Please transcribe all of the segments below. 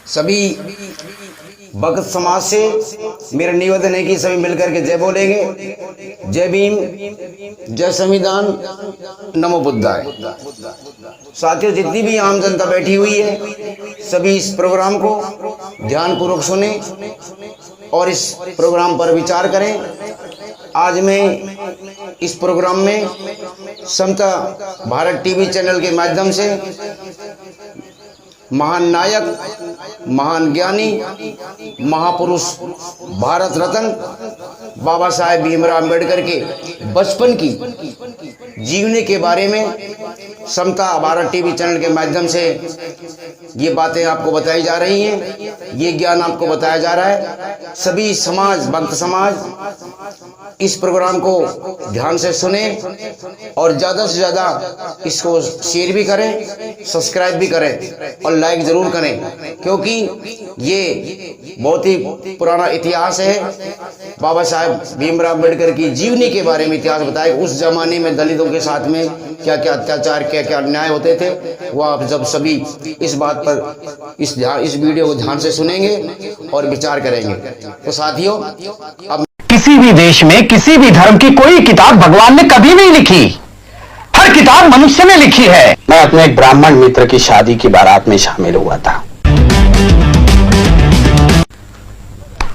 सभी भगत समाज से मेरा निवेदन है कि सभी मिलकर के जय बोलेंगे। जय भीम, जय संविधान, नमो बुद्धाय। साथियों, जितनी भी आम जनता बैठी हुई है सभी इस प्रोग्राम को ध्यानपूर्वक सुने और इस प्रोग्राम पर विचार करें। आज मैं इस प्रोग्राम में समता भारत टीवी चैनल के माध्यम से महान नायक, महान ज्ञानी, महापुरुष, भारत रत्न बाबा साहेब भीमराव अम्बेडकर के बचपन की जीवनी के बारे में समता भारत टीवी चैनल के माध्यम से ये बातें आपको बताई जा रही हैं, ये ज्ञान आपको बताया जा रहा है। सभी समाज, भक्त समाज इस प्रोग्राम को ध्यान से सुने और ज्यादा से ज्यादा इसको शेयर भी करें, सब्सक्राइब भी करें और लाइक जरूर करें, क्योंकि ये बहुत ही पुराना इतिहास है। बाबा साहेब भीमराव अम्बेडकर की जीवनी के बारे में इतिहास बताया। उस जमाने में दलितों के साथ में क्या क्या अत्याचार, क्या क्या अन्याय होते थे, वो आप जब सभी इस बात पर इस वीडियो को ध्यान से सुनेंगे और विचार करेंगे। तो साथियों, अब किसी भी देश में किसी भी धर्म की कोई किताब भगवान ने कभी नहीं लिखी, हर किताब मनुष्य ने लिखी है। मैं अपने एक ब्राह्मण मित्र की शादी की बारात में शामिल हुआ था।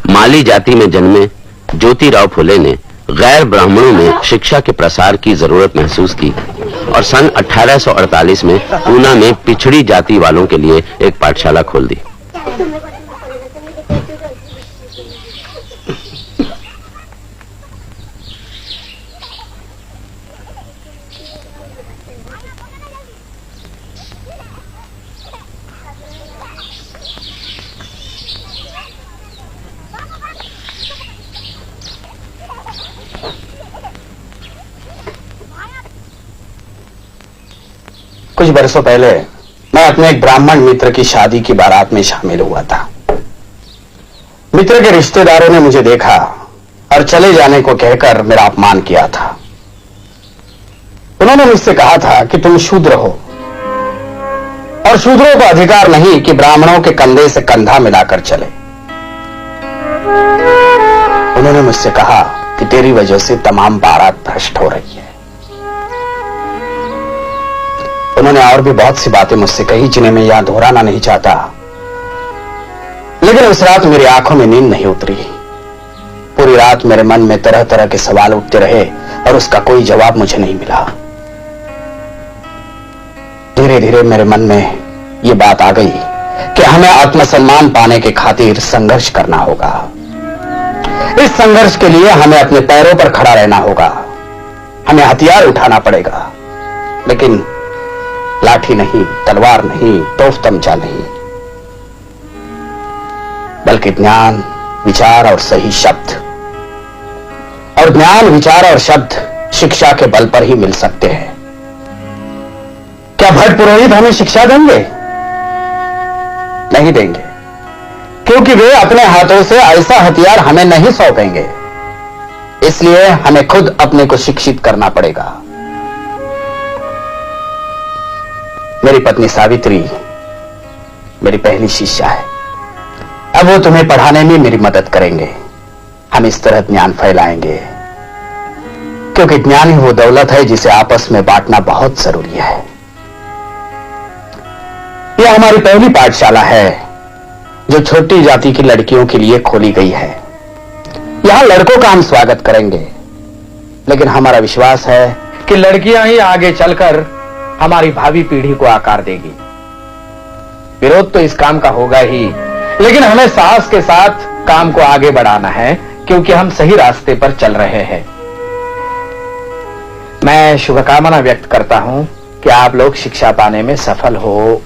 माली जाति में जन्मे ज्योतिराव फुले ने गैर ब्राह्मणों में शिक्षा के प्रसार की जरूरत महसूस की और सन 1848 में पूना में पिछड़ी जाति वालों के लिए एक पाठशाला खोल दी। कुछ बरसों पहले मैं अपने एक ब्राह्मण मित्र की शादी की बारात में शामिल हुआ था। मित्र के रिश्तेदारों ने मुझे देखा और चले जाने को कहकर मेरा अपमान किया था। उन्होंने मुझसे कहा था कि तुम शूद्र हो और शूद्रों को अधिकार नहीं कि ब्राह्मणों के कंधे से कंधा मिलाकर चले। उन्होंने मुझसे कहा कि तेरी वजह से तमाम बारात भ्रष्ट हो रही है। उन्होंने और भी बहुत सी बातें मुझसे कही जिन्हें मैं यहां दोहराना नहीं चाहता, लेकिन उस रात मेरी आंखों में नींद नहीं उतरी। पूरी रात मेरे मन में तरह तरह के सवाल उठते रहे और उसका कोई जवाब मुझे नहीं मिला। धीरे धीरे मेरे मन में यह बात आ गई कि हमें आत्मसम्मान पाने के खातिर संघर्ष करना होगा। इस संघर्ष के लिए हमें अपने पैरों पर खड़ा रहना होगा, हमें हथियार उठाना पड़ेगा, लेकिन लाठी नहीं, तलवार नहीं, तोफ तमचा नहीं, बल्कि ज्ञान, विचार और सही शब्द। और ज्ञान, विचार और शब्द शिक्षा के बल पर ही मिल सकते हैं। क्या भट्ट पुरोहित हमें शिक्षा देंगे? नहीं देंगे, क्योंकि वे अपने हाथों से ऐसा हथियार हमें नहीं सौंपेंगे। इसलिए हमें खुद अपने को शिक्षित करना पड़ेगा। मेरी पत्नी सावित्री मेरी पहली शिष्या है। अब वो तुम्हें पढ़ाने में मेरी मदद करेंगे। हम इस तरह ज्ञान फैलाएंगे, क्योंकि ज्ञान ही वो दौलत है जिसे आपस में बांटना बहुत जरूरी है। यह हमारी पहली पाठशाला है जो छोटी जाति की लड़कियों के लिए खोली गई है। यहां लड़कों का हम स्वागत करेंगे, लेकिन हमारा विश्वास है कि लड़कियां ही आगे चलकर हमारी भावी पीढ़ी को आकार देगी। विरोध तो इस काम का होगा ही, लेकिन हमें साहस के साथ काम को आगे बढ़ाना है, क्योंकि हम सही रास्ते पर चल रहे हैं। मैं शुभकामना व्यक्त करता हूं कि आप लोग शिक्षा पाने में सफल हो।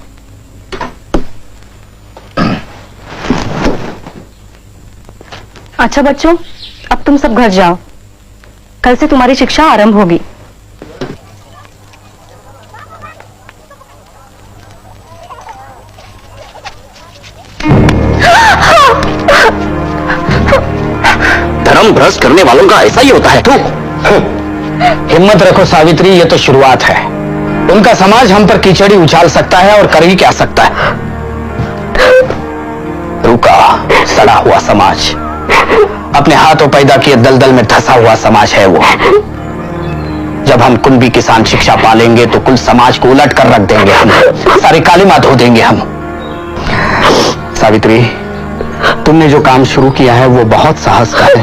अच्छा बच्चों, अब तुम सब घर जाओ। कल से तुम्हारी शिक्षा आरंभ होगी। धर्म भ्रष्ट करने वालों का ऐसा ही होता है। तू हिम्मत रखो सावित्री, ये तो शुरुआत है। उनका समाज हम पर कीचड़ी उछाल सकता है और कर ही क्या सकता है। रूखा सड़ा हुआ समाज, अपने हाथों पैदा किए दलदल में धंसा हुआ समाज है वो। जब हम कुंभी किसान शिक्षा पालेंगे तो कुल समाज को उलट कर रख देंगे हम, सारी कालिमा धो देंगे हम। सावित्री, तुमने जो काम शुरू किया है वो बहुत साहस का है।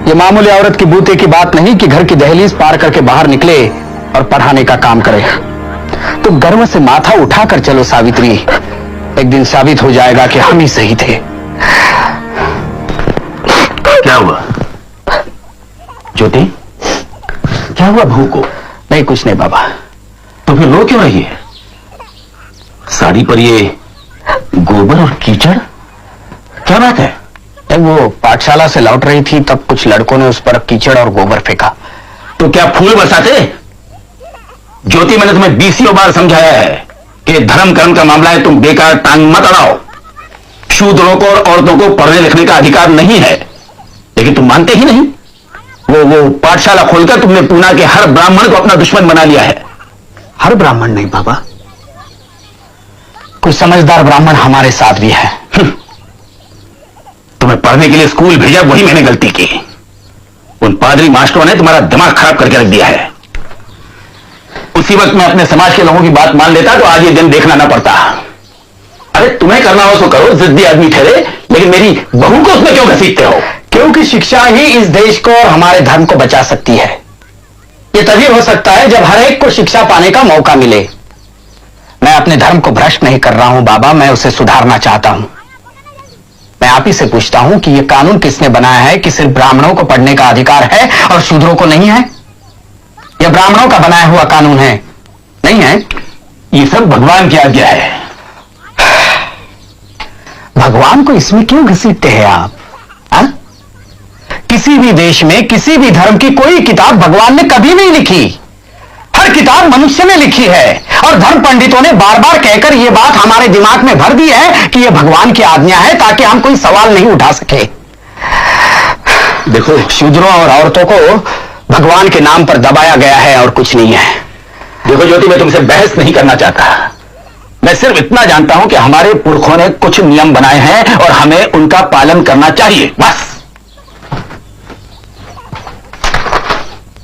ये मामूली औरत की बूते की बात नहीं कि घर की दहलीज पार करके बाहर निकले और पढ़ाने का काम करे। तो गर्व से माथा उठाकर चलो सावित्री, एक दिन साबित हो जाएगा कि हम ही सही थे। क्या हुआ ज्योति? क्या हुआ बहू को? नहीं, कुछ नहीं बाबा। तो फिर रो क्यों रही है? साड़ी पर ये गोबर और कीचड़, क्या बात है? वो पाठशाला से लौट रही थी तब कुछ लड़कों ने उस पर कीचड़ और गोबर फेंका। तो क्या फूल बरसाते? ज्योति, मैंने तुम्हें 20 बार समझाया है कि धर्म कर्म का मामला है, तुम बेकार टांग मत अड़ाओ। शूद्रों को और औरतों को पढ़ने लिखने का अधिकार नहीं है, लेकिन तुम मानते ही नहीं। वो पाठशाला खोलकर तुमने पूना के हर ब्राह्मण को अपना दुश्मन बना लिया है। हर ब्राह्मण नहीं बाबा, कुछ समझदार ब्राह्मण हमारे साथ भी है। तुम्हें पढ़ने के लिए स्कूल भेजा, वही मैंने गलती की। उन पादरी मास्टरों ने तुम्हारा दिमाग खराब करके रख दिया है। उसी वक्त मैं अपने समाज के लोगों की बात मान लेता तो आज ये दिन देखना ना पड़ता। अरे तुम्हें करना हो तो करो, जिद्दी आदमी ठहरे, लेकिन मेरी बहू को उसमें क्यों घसीटते हो? क्योंकि शिक्षा ही इस देश को और हमारे धर्म को बचा सकती है। यह तभी हो सकता है जब हर एक को शिक्षा पाने का मौका मिले। मैं अपने धर्म को भ्रष्ट नहीं कर रहा हूं बाबा, मैं उसे सुधारना चाहता हूं। मैं आप ही से पूछता हूं कि यह कानून किसने बनाया है कि सिर्फ ब्राह्मणों को पढ़ने का अधिकार है और शूद्रों को नहीं है? यह ब्राह्मणों का बनाया हुआ कानून है, नहीं है? ये सब भगवान की आज्ञा है। भगवान को इसमें क्यों घसीटते हैं आप? हा? किसी भी देश में किसी भी धर्म की कोई किताब भगवान ने कभी नहीं लिखी। हर किताब मनुष्य ने लिखी है, और धर्म पंडितों ने बार बार कहकर यह बात हमारे दिमाग में भर दी है कि यह भगवान की आज्ञा है, ताकि हम कोई सवाल नहीं उठा सके। देखो, शूद्रों और औरतों को भगवान के नाम पर दबाया गया है और कुछ नहीं है। देखो ज्योति, मैं तुमसे बहस नहीं करना चाहता। मैं सिर्फ इतना जानता हूं कि हमारे पुरखों ने कुछ नियम बनाए हैं और हमें उनका पालन करना चाहिए, बस।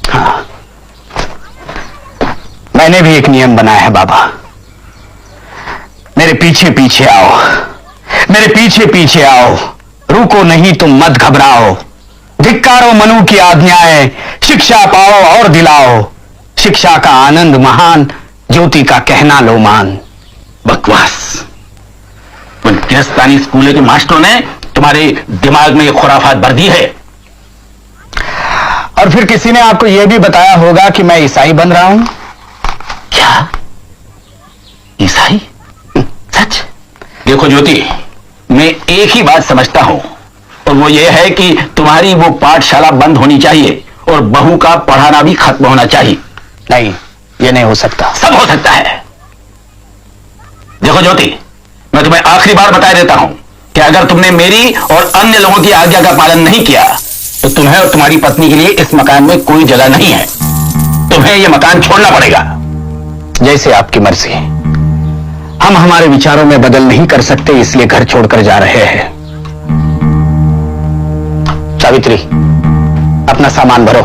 हाँ, मैंने भी एक नियम बनाया है बाबा। मेरे पीछे पीछे आओ, मेरे पीछे पीछे आओ, रुको नहीं तुम मत घबराओ। धिक्कारो मनु की आज्ञाएं, शिक्षा पाओ और दिलाओ। शिक्षा का आनंद महान, ज्योति का कहना लो मान। बकवास। उन गिरस्तानी स्कूल के मास्टरों ने तुम्हारे दिमाग में ये खुराफात भर दी है। और फिर किसी ने आपको यह भी बताया होगा कि मैं ईसाई बन रहा हूं। क्या? ईसाई? सच? देखो ज्योति, मैं एक ही बात समझता हूं, और वो ये है कि तुम्हारी वो पाठशाला बंद होनी चाहिए और बहू का पढ़ाना भी खत्म होना चाहिए। नहीं, ये नहीं हो सकता। सब हो सकता है। देखो ज्योति, मैं तुम्हें आखिरी बार बता देता हूं कि अगर तुमने मेरी और अन्य लोगों की आज्ञा का पालन नहीं किया तो तुम्हें और तुम्हारी पत्नी के लिए इस मकान में कोई जगह नहीं है। तुम्हें यह मकान छोड़ना पड़ेगा। जैसे आपकी मर्जी। हम हमारे विचारों में बदल नहीं कर सकते, इसलिए घर छोड़कर जा रहे हैं। सावित्री, अपना सामान भरो।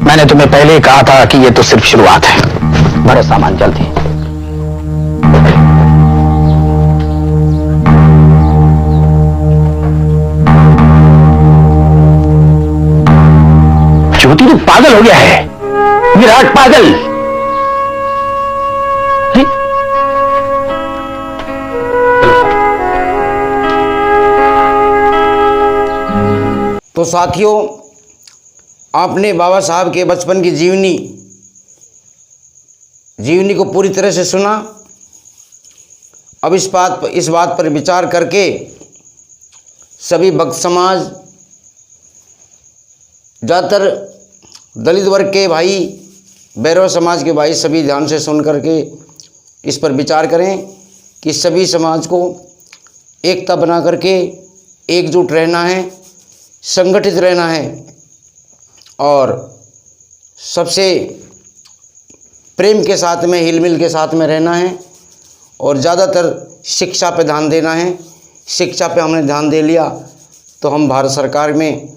मैंने तुम्हें पहले ही कहा था कि यह तो सिर्फ शुरुआत है। भरो सामान जल्दी। ज्योति, तू पागल हो गया है। विराट पागल। तो साथियों, आपने बाबा साहब के बचपन की जीवनी को पूरी तरह से सुना। अब इस बात पर विचार करके सभी भक्त समाज, ज़्यादातर दलित वर्ग के भाई, भैरव समाज के भाई सभी ध्यान से सुन करके इस पर विचार करें कि सभी समाज को एकता बना करके एकजुट रहना है, संगठित रहना है और सबसे प्रेम के साथ में, हिलमिल के साथ में रहना है और ज़्यादातर शिक्षा पर ध्यान देना है, शिक्षा पे हमने ध्यान दे लिया तो हम भारत सरकार में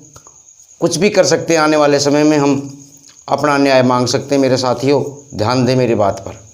कुछ भी कर सकते हैं। आने वाले समय में हम अपना न्याय मांग सकते हैं। मेरे साथियों, ध्यान दें मेरी बात पर।